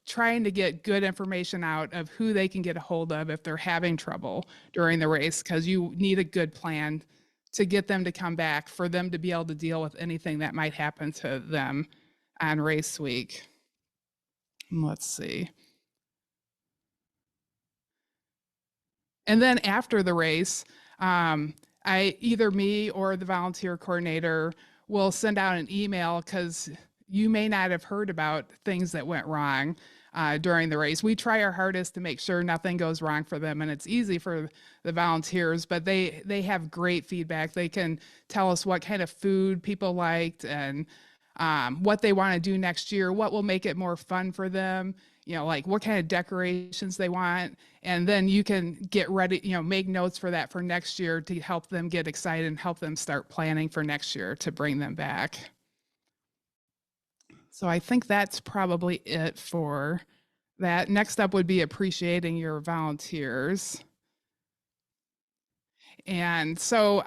trying to get good information out of who they can get a hold of if they're having trouble during the race, because you need a good plan to get them to come back, for them to be able to deal with anything that might happen to them on race week. Let's see. And then after the race, either me or the volunteer coordinator will send out an email, because you may not have heard about things that went wrong during the race. We try our hardest to make sure nothing goes wrong for them, and it's easy for the volunteers, but they have great feedback. They can tell us what kind of food people liked, and what they want to do next year, what will make it more fun for them, like what kind of decorations they want. And then you can get ready, make notes for that for next year to help them get excited and help them start planning for next year to bring them back. So I think that's probably it for that. Next up would be appreciating your volunteers. And so,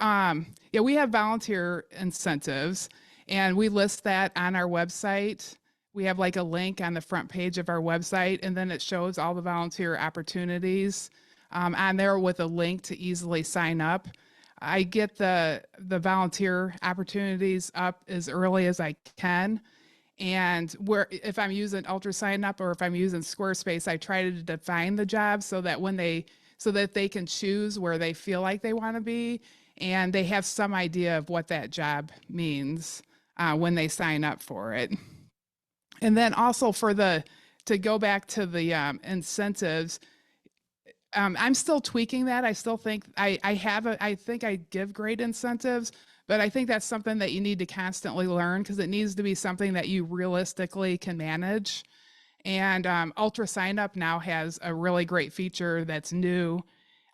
we have volunteer incentives, and we list that on our website. We have like a link on the front page of our website, and then it shows all the volunteer opportunities on there with a link to easily sign up. I get the volunteer opportunities up as early as I can. And if I'm using UltraSignup or if I'm using Squarespace, I try to define the job so that they can choose where they feel like they want to be, and they have some idea of what that job means when they sign up for it. And then also to go back to the incentives, I'm still tweaking that. I still think I think I give great incentives, but I think that's something that you need to constantly learn, because it needs to be something that you realistically can manage. And UltraSignup now has a really great feature that's new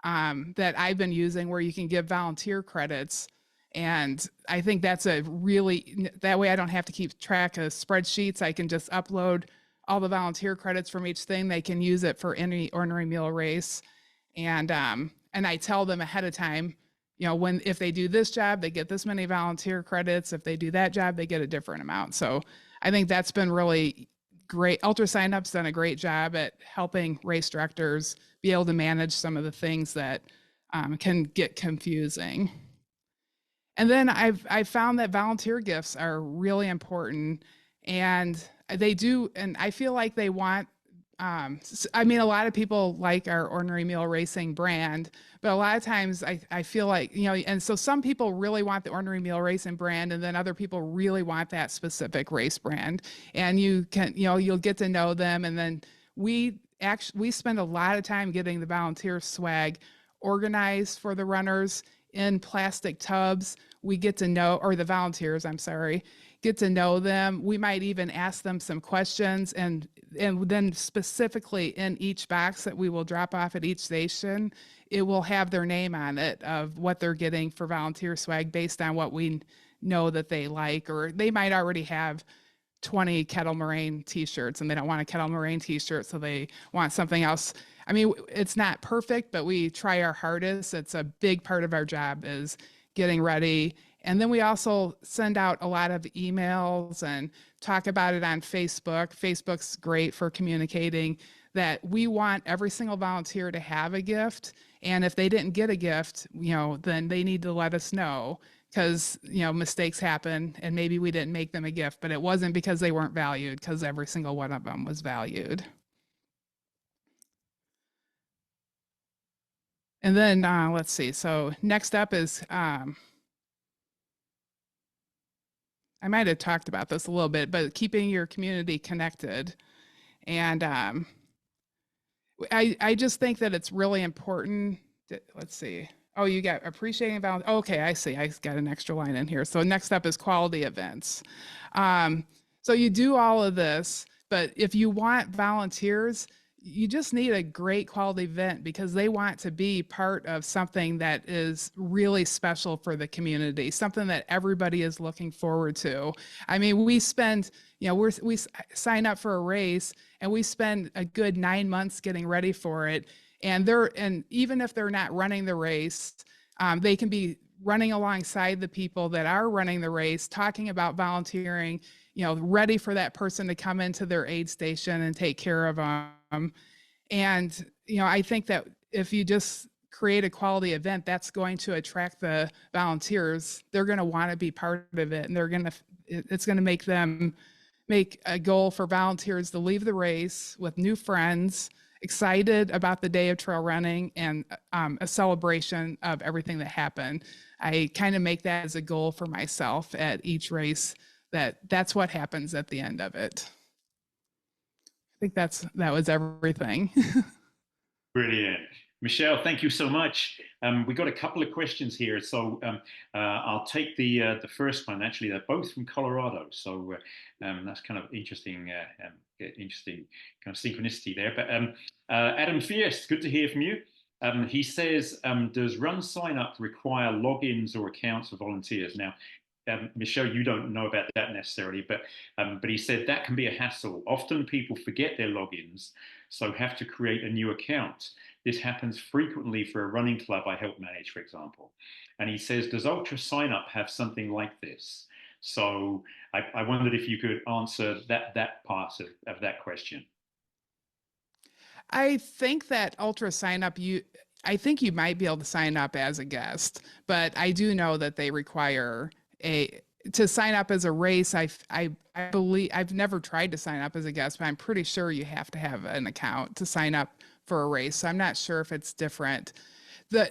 that I've been using, where you can give volunteer credits. And I think that's that way I don't have to keep track of spreadsheets. I can just upload all the volunteer credits from each thing. They can use it for any ordinary meal race. And I tell them ahead of time, if they do this job, they get this many volunteer credits. If they do that job, they get a different amount. So I think that's been really great. UltraSignup's done a great job at helping race directors be able to manage some of the things that can get confusing. And then I've found that volunteer gifts are really important, and they do, and I feel like they want, a lot of people like our ordinary meal racing brand, but a lot of times I feel like, and so some people really want the ordinary meal racing brand, and then other people really want that specific race brand. And you can, you'll get to know them. And then we spend a lot of time getting the volunteer swag organized for the runners in plastic tubs. We get to know, or the volunteers, get to know them. We might even ask them some questions, and then specifically in each box that we will drop off at each station, it will have their name on it of what they're getting for volunteer swag based on what we know that they like. Or they might already have 20 Kettle Moraine t-shirts and they don't want a Kettle Moraine t-shirt, so they want something else. It's not perfect, but we try our hardest. It's a big part of our job is getting ready. And then we also send out a lot of emails and talk about it on Facebook. Facebook's great for communicating that we want every single volunteer to have a gift. And if they didn't get a gift, then they need to let us know, because, mistakes happen and maybe we didn't make them a gift, but it wasn't because they weren't valued, because every single one of them was valued. And then let's see. So next up is, I might have talked about this a little bit, but keeping your community connected. And I just think that it's really important. Let's see. Oh, you got appreciating balance. Okay, I see. I got an extra line in here. So next up is quality events. So you do all of this, but if you want volunteers, you just need a great quality event, because they want to be part of something that is really special for the community, something that everybody is looking forward to. We spend, we sign up for a race and we spend a good 9 months getting ready for it. And even if they're not running the race, they can be running alongside the people that are running the race, talking about volunteering, ready for that person to come into their aid station and take care of them. And, I think that if you just create a quality event, that's going to attract the volunteers. They're going to want to be part of it, and it's going to make them make a goal for volunteers to leave the race with new friends, excited about the day of trail running, and a celebration of everything that happened. I kind of make that as a goal for myself at each race, that's what happens at the end of it. I think that was everything. Brilliant. Michelle, thank you so much. We got a couple of questions here, so I'll take the first one. Actually, they're both from Colorado, so that's kind of interesting, interesting kind of synchronicity there. But Adam Fierce, good to hear from you. He says, does Run Sign Up require logins or accounts for volunteers? Now, Michelle, you don't know about that necessarily, but he said that can be a hassle. Often people forget their logins, so have to create a new account. This happens frequently for a running club I help manage, for example. And he says, does Ultra Sign Up have something like this? So I wondered if you could answer that part of that question. I think that Ultra Sign Up, I think you might be able to sign up as a guest, but I do know that they require to sign up as a race. I believe, I've never tried to sign up as a guest, but I'm pretty sure you have to have an account to sign up for a race. So I'm not sure if it's different.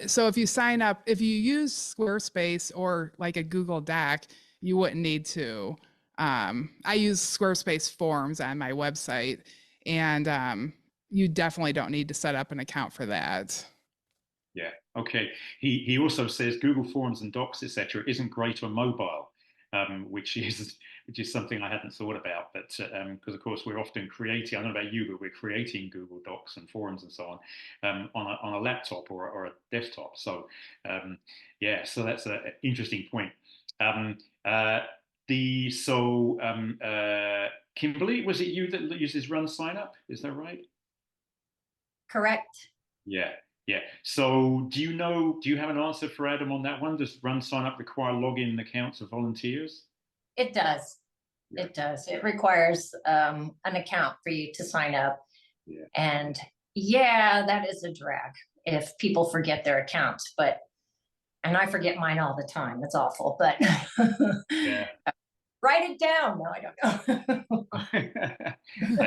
So if you sign up, if you use Squarespace or like a Google Doc, you wouldn't need to. I use Squarespace forms on my website, and you definitely don't need to set up an account for that. Yeah. Okay. He also says Google Forms and Docs, etc., isn't great on mobile, which is something I hadn't thought about. But because of course we're often creating, I don't know about you, but we're creating Google Docs and forums and so on a laptop or a desktop. So yeah, so that's an interesting point. Kimberly, was it you that uses Run Sign Up? Is that right? Correct. Yeah. Yeah. So do you have an answer for Adam on that one? Does Run Sign Up require login accounts of volunteers? It does. Yeah. It does. It requires an account for you to sign up. Yeah. And yeah, that is a drag if people forget their accounts, and I forget mine all the time. It's awful, but yeah. Write it down. No, I don't know. I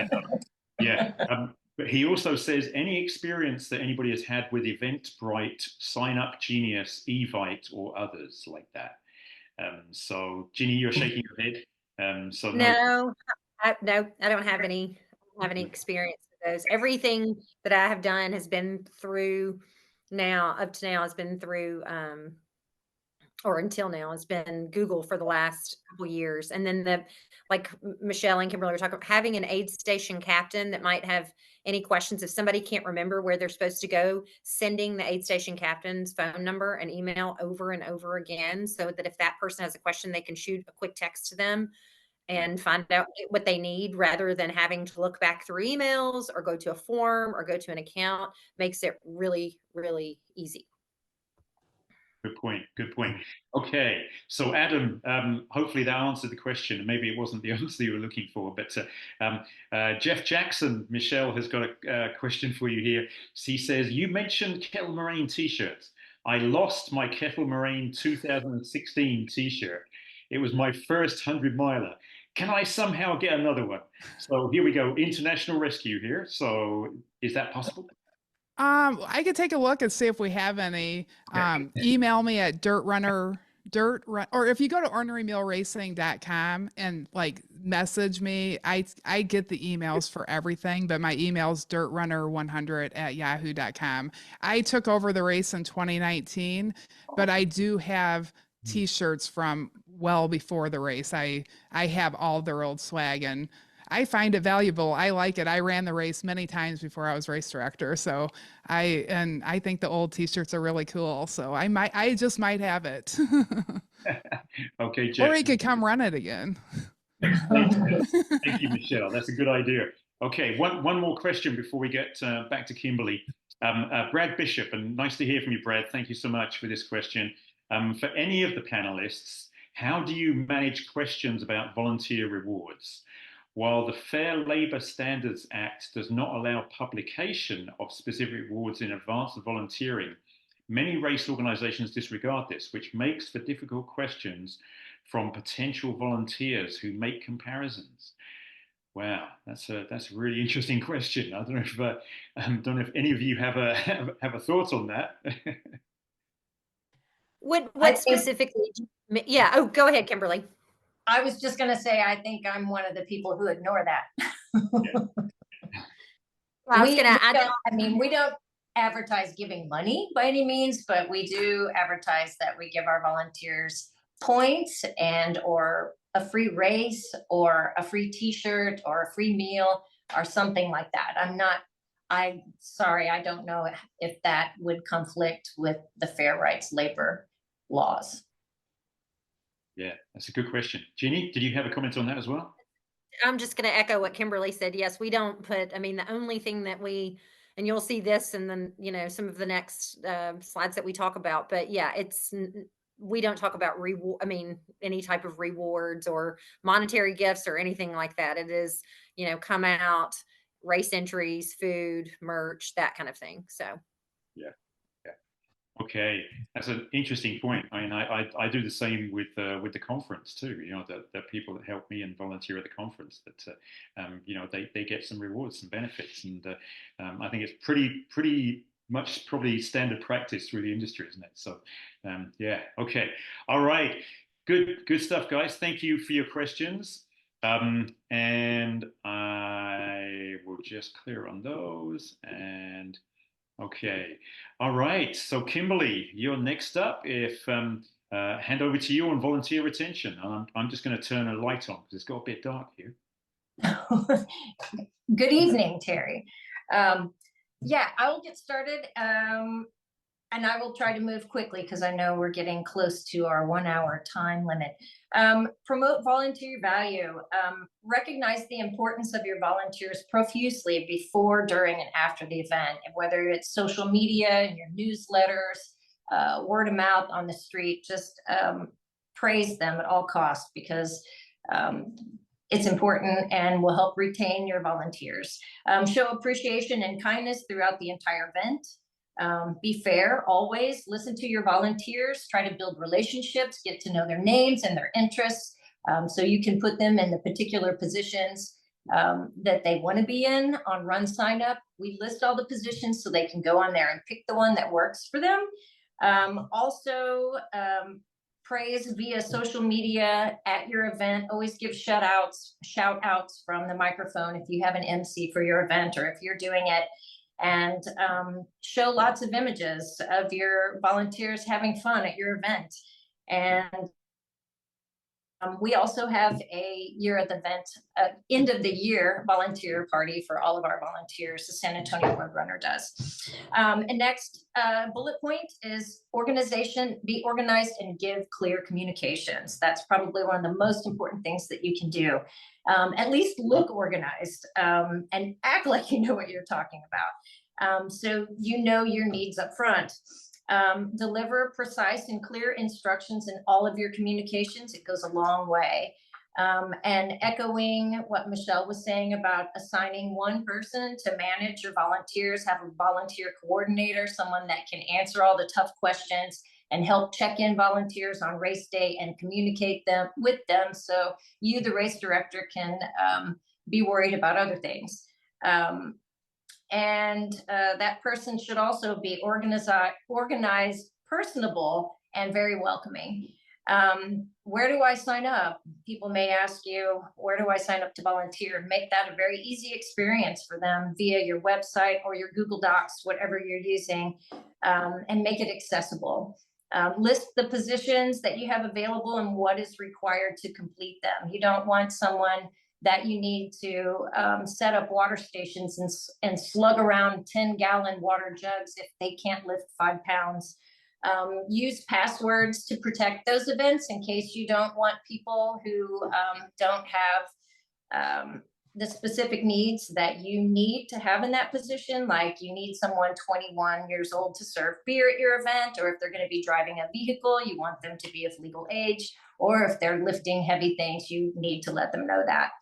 don't know. Yeah. But he also says, any experience that anybody has had with Eventbrite, Sign Up Genius, Evite, or others like that? So, Ginny, you're shaking your head. No, I don't have any experience with those. Everything that I have done has been through up to now has been through or until now has been Google for the last couple years. And then like Michelle and Kimberly were talking about, having an aid station captain that might have any questions. If somebody can't remember where they're supposed to go, sending the aid station captain's phone number and email over and over again, so that if that person has a question, they can shoot a quick text to them and find out what they need, rather than having to look back through emails or go to a form or go to an account. Makes it really, really easy. Good point. Good point. Okay, so Adam, hopefully that answered the question. Maybe it wasn't the answer you were looking for, but Jeff Jackson, Michelle has got a question for you here. He says, you mentioned Kettle Moraine t-shirts. I lost my Kettle Moraine 2016 t-shirt. It was my first 100-miler. Can I somehow get another one? So here we go, international rescue here. So is that possible? I could take a look and see if we have any. Email me at or if you go to ornerymealracing.com and like message me, I get the emails for everything, but my email is dirtrunner100@yahoo.com. I took over the race in 2019, but I do have t-shirts from well before the race. I have all their old swag, and I find it valuable. I like it. I ran the race many times before I was race director. So I think the old t-shirts are really cool. So I just might have it. Okay, Jeff. Or he could come run it again. Thank you, Michelle. That's a good idea. Okay, one more question before we get back to Kimberly. Brad Bishop, and nice to hear from you, Brad. Thank you so much for this question. For any of the panelists, how do you manage questions about volunteer rewards? While the Fair Labor Standards Act does not allow publication of specific rewards in advance of volunteering, many race organizations disregard this, which makes for difficult questions from potential volunteers who make comparisons. Wow, that's a really interesting question. I don't know if any of you have a thought on that. What specifically? Yeah. Oh, go ahead, Kimberly. I was just going to say, I think I'm one of the people who ignore that. We don't advertise giving money by any means, but we do advertise that we give our volunteers points and or a free race or a free t-shirt or a free meal or something like that. I'm sorry, I don't know if that would conflict with the fair rights labor laws. Yeah, that's a good question. Ginny, did you have a comment on that as well? I'm just going to echo what Kimberly said. Yes, we don't put, the only thing that and you'll see this and then, some of the next slides that we talk about, but yeah, we don't talk about any type of rewards or monetary gifts or anything like that. It is, come out, race entries, food, merch, that kind of thing. So. Yeah. Okay, that's an interesting point. I mean, I do the same with the conference too. The people that help me and volunteer at the conference, that they get some rewards, some benefits, and I think it's pretty much probably standard practice through the industry, isn't it? So, yeah. Okay. All right. Good stuff, guys. Thank you for your questions. And I will just clear on those and. Okay. All right. So, Kimberly, you're next up. Hand over to you on volunteer retention. I'm just going to turn a light on because it's got a bit dark here. Good evening, Terry. Yeah, I will get started. And I will try to move quickly because I know we're getting close to our 1 hour time limit. Promote volunteer value. Recognize the importance of your volunteers profusely before, during, and after the event, and whether it's social media and your newsletters, word of mouth on the street, just praise them at all costs because it's important and will help retain your volunteers. Show appreciation and kindness throughout the entire event. Be fair, always listen to your volunteers, try to build relationships, get to know their names and their interests, so you can put them in the particular positions that they want to be in. On Run Sign Up, we list all the positions so they can go on there and pick the one that works for them. Also, praise via social media at your event. Always give shout outs from the microphone if you have an MC for your event or if you're doing it. And show lots of images of your volunteers having fun at your event. And we also have a year at the event, end of the year volunteer party for all of our volunteers. The San Antonio Roadrunner does. And next bullet point is organization. Be organized and give clear communications. That's probably one of the most important things that you can do. At least look organized and act like you know what you're talking about. So you know your needs up front. Deliver precise and clear instructions in all of your communications. It goes a long way. And echoing what Michelle was saying about assigning one person to manage your volunteers, have a volunteer coordinator, someone that can answer all the tough questions and help check in volunteers on race day and communicate with them so you, the race director, can be worried about other things. And that person should also be organized, personable, and very welcoming. Where do I sign up? People may ask you, where do I sign up to volunteer? Make that a very easy experience for them via your website or your Google Docs, whatever you're using, and make it accessible. List the positions that you have available and what is required to complete them. You don't want someone that you need to set up water stations and slug around 10-gallon water jugs if they can't lift 5 pounds. Use passwords to protect those events in case you don't want people who don't have the specific needs that you need to have in that position. Like you need someone 21 years old to serve beer at your event, or if they're going to be driving a vehicle, you want them to be of legal age, or if they're lifting heavy things, you need to let them know that.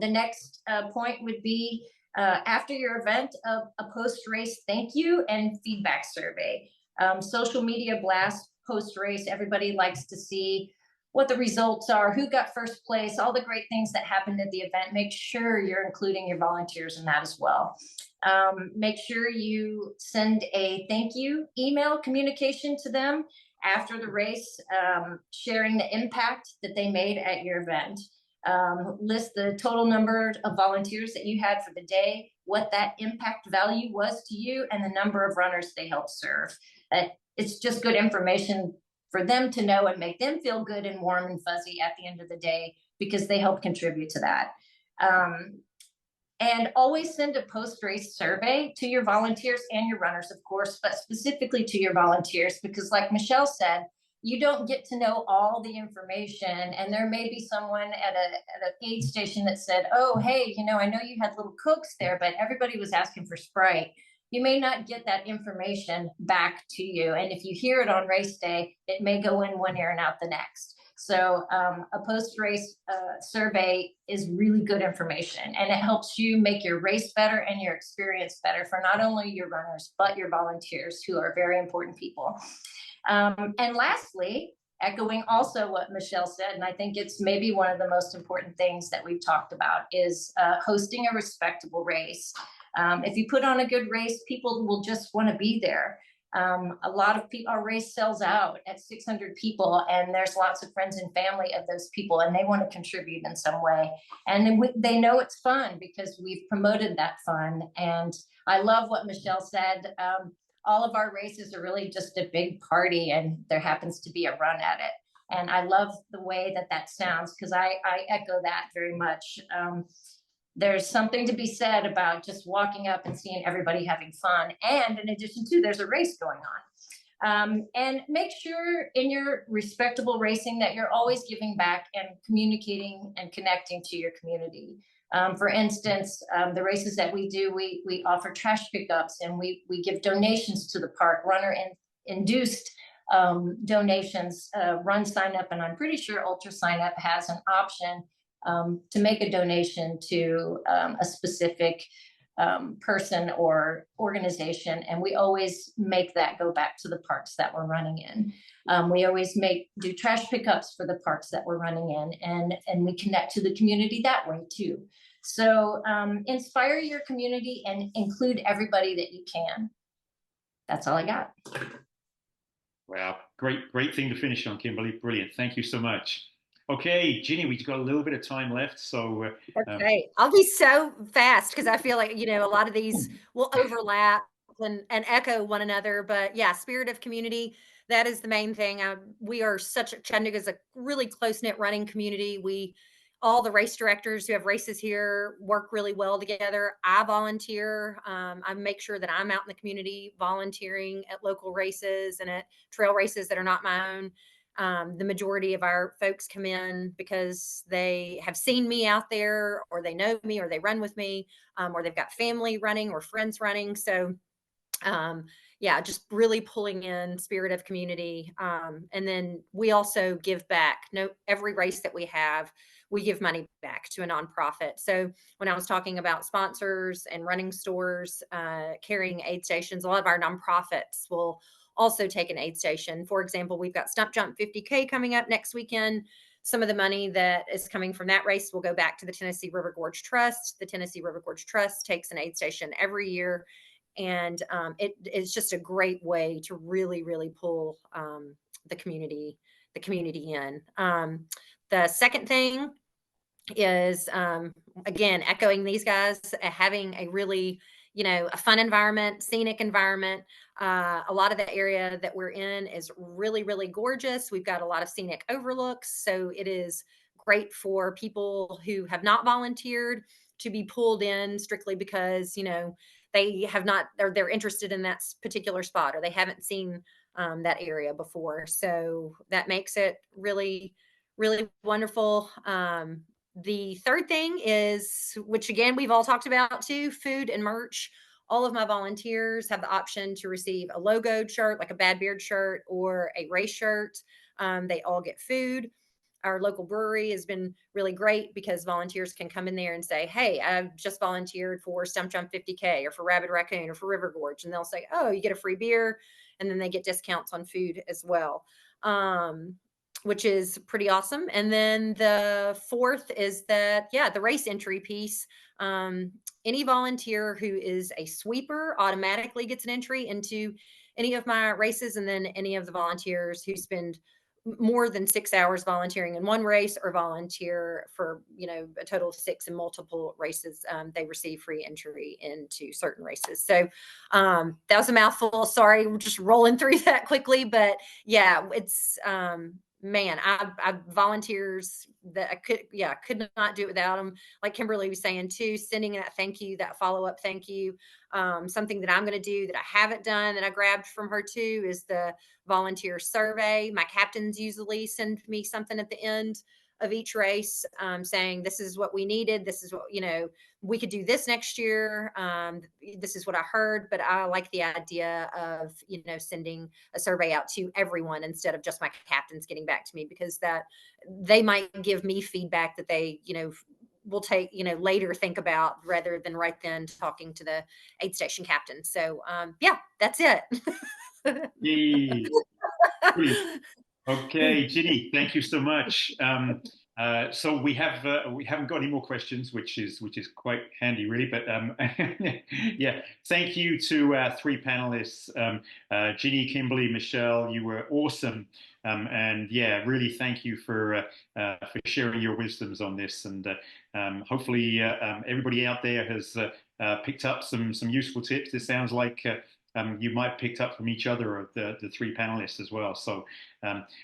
The next point would be after your event, a post-race thank you and feedback survey. Social media blast post-race, everybody likes to see what the results are, who got first place, all the great things that happened at the event. Make sure you're including your volunteers in that as well. Make sure you send a thank you email communication to them after the race, sharing the impact that they made at your event. List the total number of volunteers that you had for the day, what that impact value was to you, and the number of runners they helped serve. It's just good information for them to know and make them feel good and warm and fuzzy at the end of the day, because they help contribute to that. And always send a post-race survey to your volunteers and your runners, of course, but specifically to your volunteers, because like Michelle said, you don't get to know all the information. And there may be someone at an aid station that said, oh, hey, you know, I know you had little Cokes there, but everybody was asking for Sprite. You may not get that information back to you. And if you hear it on race day, it may go in one ear and out the next. So a post-race survey is really good information, and it helps you make your race better and your experience better for not only your runners, but your volunteers, who are very important people. And lastly, echoing also what Michelle said, and I think it's maybe one of the most important things that we've talked about, is hosting a respectable race. If you put on a good race, people will just want to be there. A lot of people, our race sells out at 600 people, and there's lots of friends and family of those people, and they want to contribute in some way. And then they know it's fun because we've promoted that fun. And I love what Michelle said. All of our races are really just a big party, and there happens to be a run at it. And I love the way that that sounds, because I echo that very much. There's something to be said about just walking up and seeing everybody having fun. And in addition to, there's a race going on. And make sure in your respectable racing that you're always giving back and communicating and connecting to your community. For instance, the races that we do, we offer trash pickups, and we give donations to the park, runner-induced donations, run sign up, and I'm pretty sure Ultra Sign Up has an option to make a donation to a specific person or organization, and we always make that go back to the parks that we're running in. We always do trash pickups for the parks that we're running in, and we connect to the community that way too. So inspire your community and include everybody that you can. That's all I got. Wow, great thing to finish on, Kimberly. Brilliant. Thank you so much. Okay, Ginny, we've got a little bit of time left, so okay, I'll be so fast because I feel like, you know, a lot of these will overlap and echo one another. But yeah, spirit of community, that is the main thing. We are Chattanooga is a really close-knit running community. All the race directors who have races here work really well together. I volunteer. I make sure that I'm out in the community volunteering at local races and at trail races that are not my own. The majority of our folks come in because they have seen me out there, or they know me, or they run with me, or they've got family running or friends running. So yeah, just really pulling in spirit of community. And then we also give back. Every race that we have, we give money back to a nonprofit. So when I was talking about sponsors and running stores, carrying aid stations, a lot of our nonprofits will also take an aid station. For example, we've got Stump Jump 50K coming up next weekend. Some of the money that is coming from that race will go back to the Tennessee River Gorge Trust. The Tennessee River Gorge Trust takes an aid station every year. And it's just a great way to really, really pull the community in. The second thing is, again, echoing these guys, having a really, a fun environment, scenic environment. A lot of the area that we're in is really, really gorgeous. We've got a lot of scenic overlooks. So it is great for people who have not volunteered to be pulled in strictly because, they have not, or they're interested in that particular spot, or they haven't seen that area before. So that makes it really, really wonderful. The third thing is, which again, we've all talked about too, food and merch. All of my volunteers have the option to receive a logoed shirt, like a Bad Beard shirt or a race shirt. They all get food. Our local brewery has been really great because volunteers can come in there and say, hey, I've just volunteered for Stump Jump 50K or for Rabid Raccoon or for River Gorge. And they'll say, oh, you get a free beer. And then they get discounts on food as well, which is pretty awesome. And then the fourth is that, yeah, the race entry piece. Any volunteer who is a sweeper automatically gets an entry into any of my races. And then any of the volunteers who spend more than 6 hours volunteering in one race or volunteer for, a total of 6 in multiple races, they receive free entry into certain races. So that was a mouthful. Sorry, we're just rolling through that quickly, but yeah, it's, man, I volunteers that I could not do it without them. Like Kimberly was saying too, sending that thank you, that follow-up thank you. Something that I'm going to do that I haven't done that I grabbed from her too is the volunteer survey. My captains usually send me something at the end of each race, saying this is what we needed. This is what, we could do this next year. This is what I heard, but I like the idea of, sending a survey out to everyone instead of just my captains getting back to me, because that they might give me feedback that they, will take, later think about rather than right then talking to the aid station captain. So, yeah, that's it. Yay. Brilliant. Okay, Ginny, thank you so much. So we haven't got any more questions, which is quite handy, really. But yeah, thank you to our 3 panelists, Ginny, Kimberly, Michelle. You were awesome, and yeah, really thank you for sharing your wisdoms on this. And hopefully, everybody out there has picked up some useful tips. It sounds like. You might have picked up from each other of the 3 panelists as well. So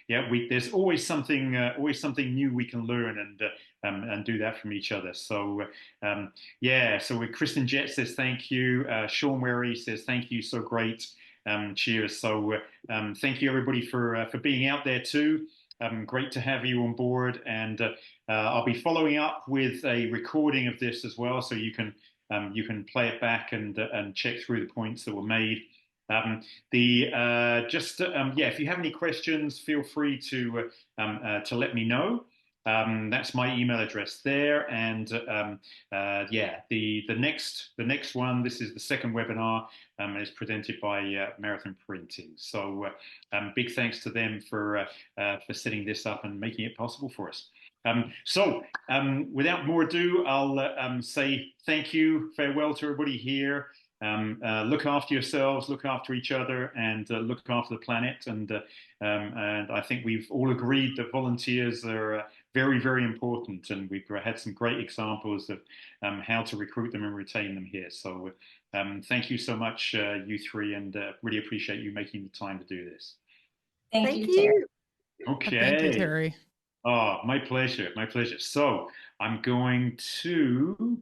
yeah, there's always something new we can learn and do that from each other. So yeah, so Kristen Jett says thank you. Sean Wary says thank you, so great. Cheers. So thank you everybody for being out there too. Great to have you on board, and I'll be following up with a recording of this as well, so you can play it back and check through the points that were made. Yeah, if you have any questions, feel free to let me know. That's my email address there. And yeah, the next one, this is the second webinar, is presented by Marathon Printing. So big thanks to them for setting this up and making it possible for us. Without more ado, I'll say thank you, farewell to everybody here. Look after yourselves, look after each other, and look after the planet. And I think we've all agreed that volunteers are very, very important, and we've had some great examples of how to recruit them and retain them here. So thank you so much, you 3, and really appreciate you making the time to do this. Thank you, Terry. Okay. Thank you, Terry. Oh, my pleasure, my pleasure. So I'm going to